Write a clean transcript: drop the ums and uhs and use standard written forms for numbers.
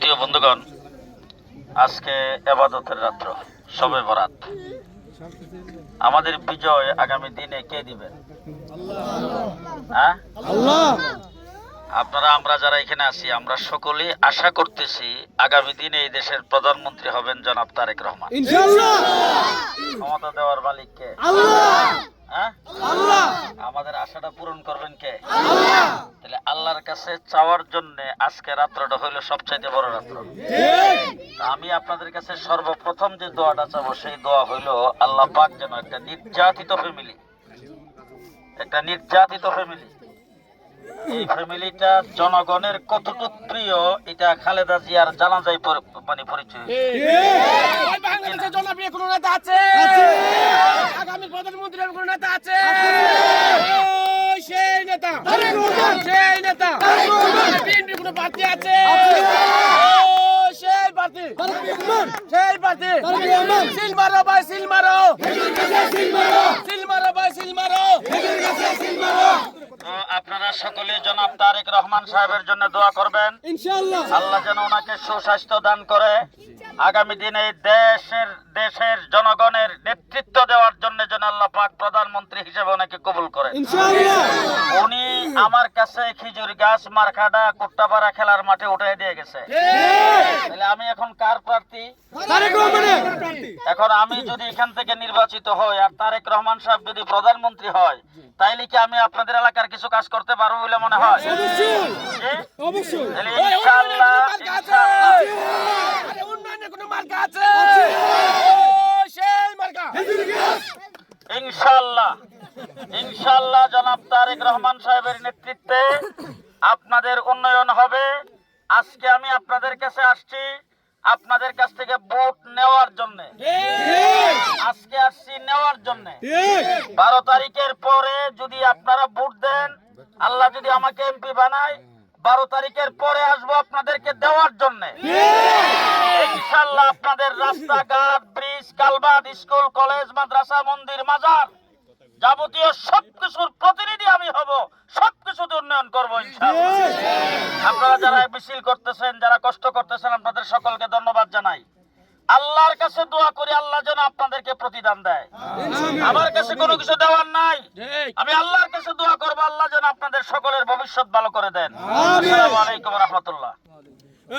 প্রিয় বন্ধুগণ, আজকে ইবাদতের রাত্র, শবে বরাত। আমাদের বিজয় আগামী দিনে কে দিবেন? হ্যাঁ, আল্লাহ। আপনারা আমরা যারা এখানে আছি, আমরা সকলেই আশা করতেছি আগামী দিনে এই দেশের প্রধানমন্ত্রী হবেন জনাব তারেক রহমান। ইনশাআল্লাহ। ক্ষমতা দেওয়ার মালিক কে? আল্লাহ। হ্যাঁ, আল্লাহ। আমাদের আশাটা পূরণ করবেন কে? আল্লাহ। তাহলে আল্লাহর কাছে চাওয়ার জন্য আজকে রাত্রটা হইল সবচাইতে বড় রাত্র। আমি আপনাদের কাছে সর্বপ্রথম যে দোয়াটা চাবো সেই দোয়া হইল, আল্লাহ পাক যেন একটা নির্যাতিত ফ্যামিলি, এই ফ্যামিলিটা জনগণের কতটুকু প্রিয় এটা খালেদা জিয়ার জানাজায় মানে পরিচয়। বাংলাদেশের জনপ্রিয় কোন নেতা আছে? আগামী প্রধানমন্ত্রীর কোন নেতা আছে? সেই নেতা, সেই নেতা। বিএনপি কোন প্রার্থী আছে? সেই প্রার্থী, সেই প্রার্থী। সিল মারো ভাই, সিল মারো, সিল মারো ভাই, সিল মারো। তো আপনারা সকলে জনাব তারেক রহমান সাহেবের জন্য দোয়া করবেন, ইনশাআল্লাহ। আল্লাহ যেন ওনাকে সুস্বাস্থ্য দান করে, আগামী দিনে দেশের জনগণের নেতৃত্ব দেওয়ার জন্য যেন আল্লাহ পাক প্রধানমন্ত্রী হিসেবে ওনাকে কবুল করে। ইনশাআল্লাহ। উনি আমার কাছে খেজুর গাছ মার্কাটা কুট্টাপাড়া খেলার মাঠে উঠে দিয়ে গেছে। তাহলে আমি এখন কার প্রার্থী? তারেক রহমানের। এখন আমি যদি এখান থেকে নির্বাচিত হই আর তারেক রহমান সাহেব যদি প্রধানমন্ত্রী হয়, তাইলে কি আমি আপনাদের এলাকার কিছু কাজ করতে পারবো বলে মনে হয়? অবশ্যই, জি? অবশ্যই। তাহলে ইনশাআল্লাহ, আরে উন্নয়নের কোনো মার্কা আছে? সেই মার্কা। ইনশাআল্লাহ জনাব তারেক রহমান সাহেবের নেতৃত্বে আপনাদের উন্নয়ন হবে। আজকে আমি আপনাদের কাছে আসছি আপনাদের কাছ থেকে ভোট নেওয়ার জন্য। আজকে আসছি নেওয়ার জন্য। 12 তারিখের পরে যদি আপনারা ভোট দেন, আল্লাহ যদি আমাকে এমপি বানায়, 12 তারিখের পরে আসবো আপনাদেরকে দেওয়ার জন্য। ইনশাআল্লাহ আপনাদের রাস্তাঘাট, ব্রিজ, কালভার্ট, স্কুল, কলেজ, মাদ্রাসা, মন্দির, মাজার যাবতীয় সবকিছুর প্রতিনিধি আমি হব, সবকিছুতে উন্নয়ন করবো ইনশাআল্লাহ। আপনারা যারা মিছিল করতেছেন, যারা কষ্ট করতেছেন, আপনাদের সকলকে ধন্যবাদ জানাই। আল্লাহর কাছে দোয়া করি আল্লাহ যেন আপনাদেরকে প্রতিদান দেয়। আমার কাছে কোনো কিছু দেওয়ার নাই, আমি আল্লাহর কাছে দোয়া করবো আল্লাহ যেন আপনাদের সকলের ভবিষ্যৎ ভালো করে দেন। আসসালামু আলাইকুম ওয়া রাহমাতুল্লাহ।